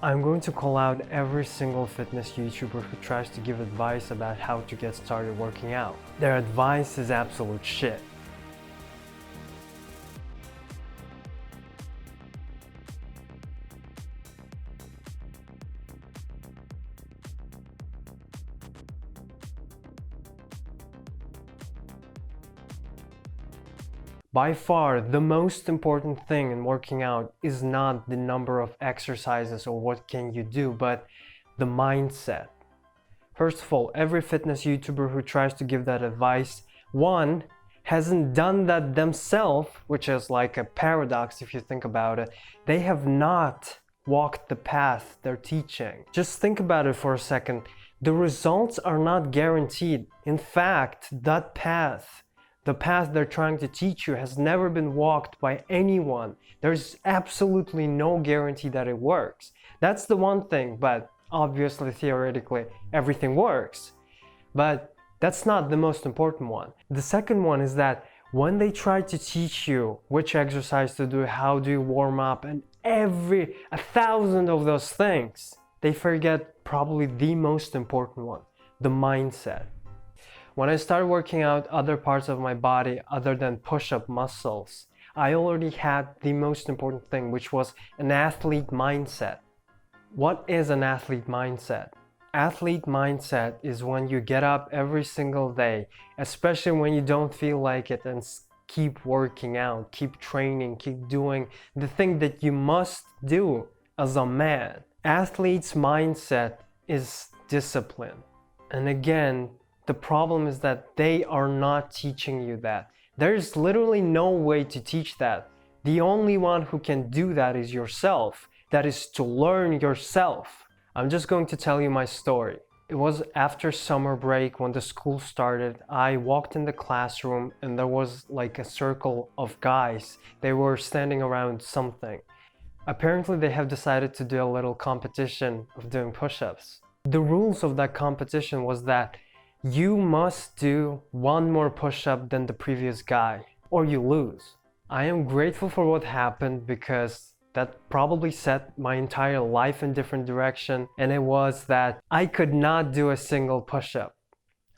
I'm going to call out every single fitness YouTuber who tries to give advice about how to get started working out. Their advice is absolute shit. By far, the most important thing in working out is not the number of exercises or what can you do, but the mindset. First of all, every fitness YouTuber who tries to give that advice, one, hasn't done that themselves, which is like a paradox if you think about it. They have not walked the path they're teaching. Just think about it for a second. The results are not guaranteed. In fact, that path, the path they're trying to teach you, has never been walked by anyone. There's absolutely no guarantee that it works. That's the one thing, but obviously, theoretically, everything works. But that's not the most important one. The second one is that when they try to teach you which exercise to do, how do you warm up, and 1,000 of those things, they forget probably the most important one, the mindset. When I started working out other parts of my body other than push-up muscles, I already had the most important thing, which was an athlete mindset. What is an athlete mindset? Athlete mindset is when you get up every single day, especially when you don't feel like it, and keep working out, keep training, keep doing the thing that you must do as a man. Athlete's mindset is discipline. And again, the problem is that they are not teaching you that. There's literally no way to teach that. The only one who can do that is yourself. That is to learn yourself. I'm just going to tell you my story. It was after summer break when the school started. I walked in the classroom and there was like a circle of guys. They were standing around something. Apparently they have decided to do a little competition of doing push-ups. The rules of that competition was that you must do one more push-up than the previous guy, or you lose. I am grateful for what happened because that probably set my entire life in a different direction, and it was that I could not do a single push-up.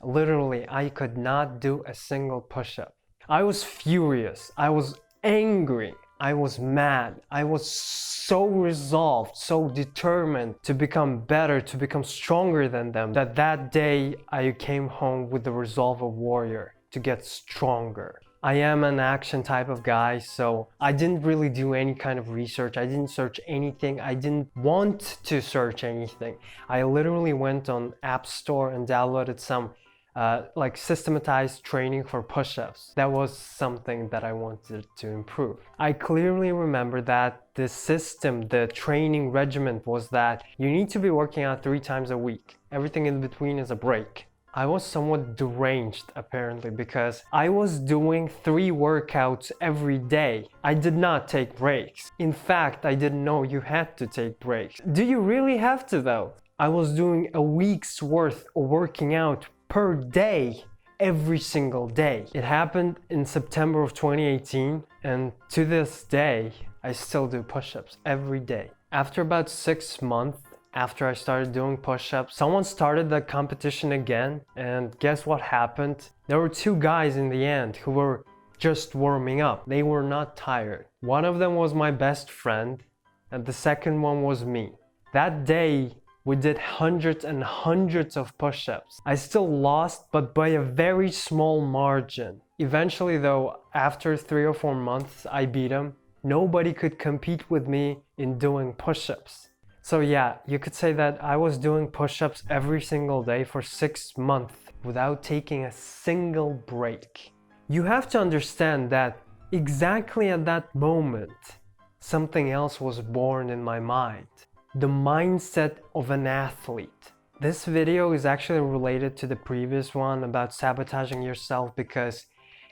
Literally, I could not do a single push-up. I was furious, I was angry, I was mad, I was so resolved, so determined to become better, to become stronger than them, that day I came home with the resolve of a warrior to get stronger. I am an action type of guy, so I didn't really do any kind of research. I didn't search anything. I didn't want to search anything. I literally went on App Store and downloaded some like systematized training for push-ups. That was something that I wanted to improve. I clearly remember that the system, the training regimen was that you need to be working out 3 times a week. Everything in between is a break. I was somewhat deranged apparently because I was doing 3 workouts every day. I did not take breaks. In fact, I didn't know you had to take breaks. Do you really have to though? I was doing a week's worth of working out per day, every single day. It happened in September of 2018, and to this day, I still do push-ups every day. After about 6 months, after I started doing push-ups, someone started the competition again, and guess what happened? There were 2 guys in the end who were just warming up. They were not tired. One of them was my best friend, and the second one was me. That day, we did hundreds and hundreds of push-ups. I still lost, but by a very small margin. Eventually though, after 3 or 4 months, I beat him. Nobody could compete with me in doing push-ups. So yeah, you could say that I was doing push-ups every single day for 6 months without taking a single break. You have to understand that exactly at that moment, something else was born in my mind. The mindset of an athlete. This video is actually related to the previous one about sabotaging yourself because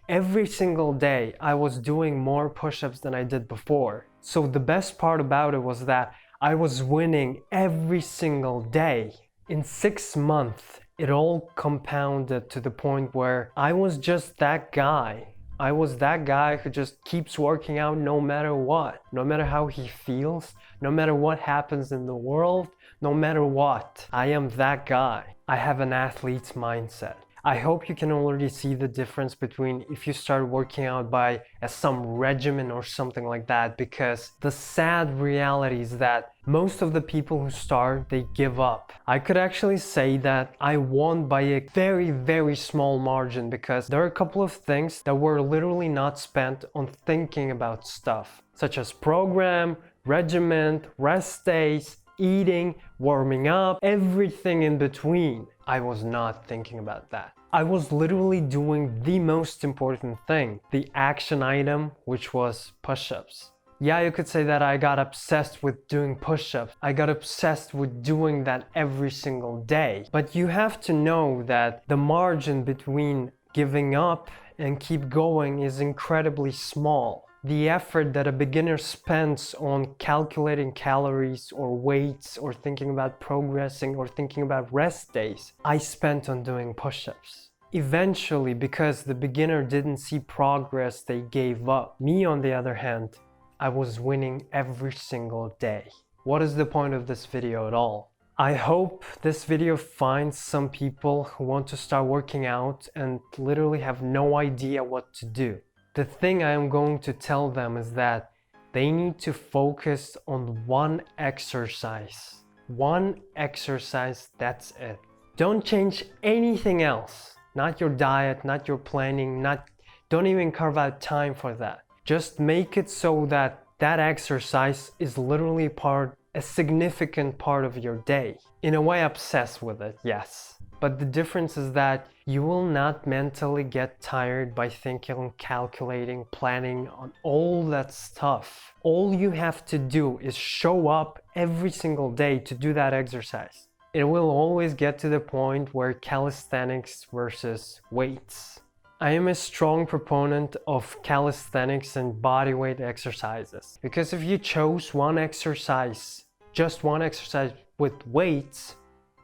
every single day I was doing more push-ups than I did before. So the best part about it was that I was winning every single day. In 6 months, it all compounded to the point where I was just that guy. I was that guy who just keeps working out no matter what, no matter how he feels, no matter what happens in the world, no matter what. I am that guy. I have an athlete's mindset. I hope you can already see the difference between if you start working out by some regimen or something like that, because the sad reality is that most of the people who start, they give up. I could actually say that I won by a very, very small margin, because there are a couple of things that were literally not spent on thinking about stuff, such as program, regiment, rest days, eating, warming up, everything in between. I was not thinking about that. I was literally doing the most important thing, the action item, which was push-ups. Yeah, you could say that I got obsessed with doing push-ups. I got obsessed with doing that every single day. But you have to know that the margin between giving up and keep going is incredibly small. The effort that a beginner spends on calculating calories or weights or thinking about progressing or thinking about rest days, I spent on doing push-ups. Eventually, because the beginner didn't see progress, they gave up. Me, on the other hand, I was winning every single day. What is the point of this video at all? I hope this video finds some people who want to start working out and literally have no idea what to do. The thing I am going to tell them is that they need to focus on one exercise. One exercise, that's it. Don't change anything else. Not your diet, not your planning, don't even carve out time for that. Just make it so that that exercise is literally a significant part of your day. In a way, obsess with it, yes. But the difference is that you will not mentally get tired by thinking, calculating, planning on all that stuff. All you have to do is show up every single day to do that exercise. It will always get to the point where calisthenics versus weights. I am a strong proponent of calisthenics and bodyweight exercises, because if you chose one exercise, just one exercise with weights,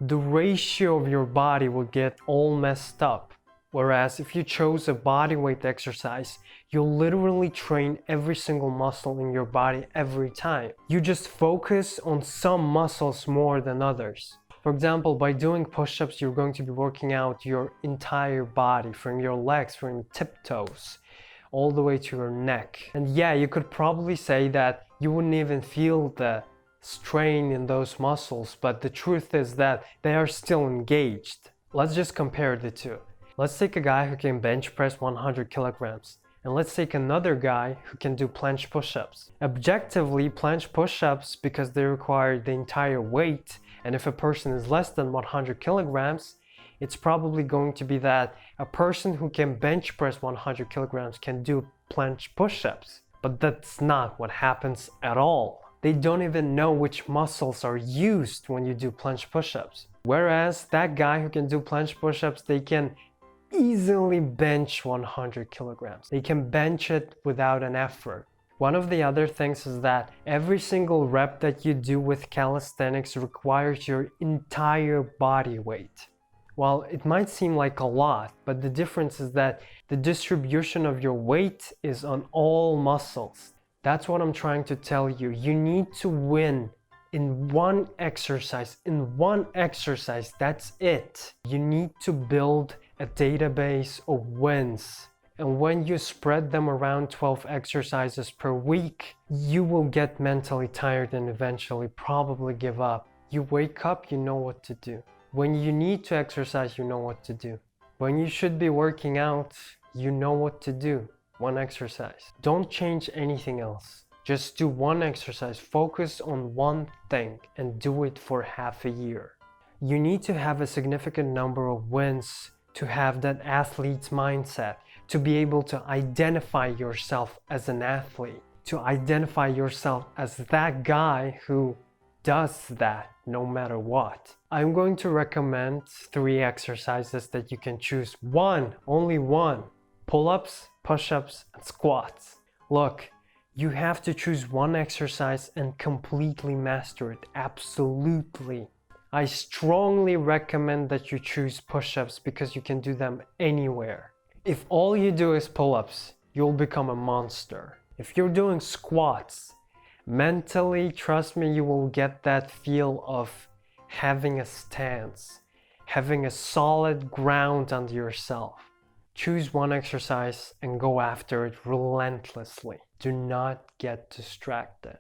the ratio of your body will get all messed up. Whereas if you chose a bodyweight exercise, you'll literally train every single muscle in your body every time. You just focus on some muscles more than others. For example, by doing push-ups, you're going to be working out your entire body, from your legs, from your tiptoes, all the way to your neck. And yeah, you could probably say that you wouldn't even feel the strain in those muscles, but the truth is that they are still engaged. Let's just compare the two. Let's take a guy who can bench press 100 kilograms. And let's take another guy who can do planche push-ups. Objectively, planche push-ups, because they require the entire weight, and if a person is less than 100 kilograms, it's probably going to be that a person who can bench press 100 kilograms can do planche push-ups. But that's not what happens at all. They don't even know which muscles are used when you do planche push-ups. Whereas that guy who can do planche push-ups, they can easily bench 100 kilograms. They can bench it without an effort. One of the other things is that every single rep that you do with calisthenics requires your entire body weight. Well, it might seem like a lot, but the difference is that the distribution of your weight is on all muscles. That's what I'm trying to tell you. You need to win in one exercise. In one exercise, that's it. You need to build a database of wins. And when you spread them around 12 exercises per week, you will get mentally tired and eventually probably give up. You wake up, you know what to do. When you need to exercise, you know what to do. When you should be working out, you know what to do. One exercise. Don't change anything else. Just do one exercise. Focus on one thing and do it for half a year. You need to have a significant number of wins to have that athlete's mindset, to be able to identify yourself as an athlete, to identify yourself as that guy who does that no matter what. I'm going to recommend 3 exercises that you can choose. One, only one. Pull-ups, push-ups, and squats. Look, you have to choose one exercise and completely master it. Absolutely. I strongly recommend that you choose push-ups because you can do them anywhere. If all you do is pull-ups, you'll become a monster. If you're doing squats, mentally, trust me, you will get that feel of having a stance, having a solid ground under yourself. Choose one exercise and go after it relentlessly. Do not get distracted.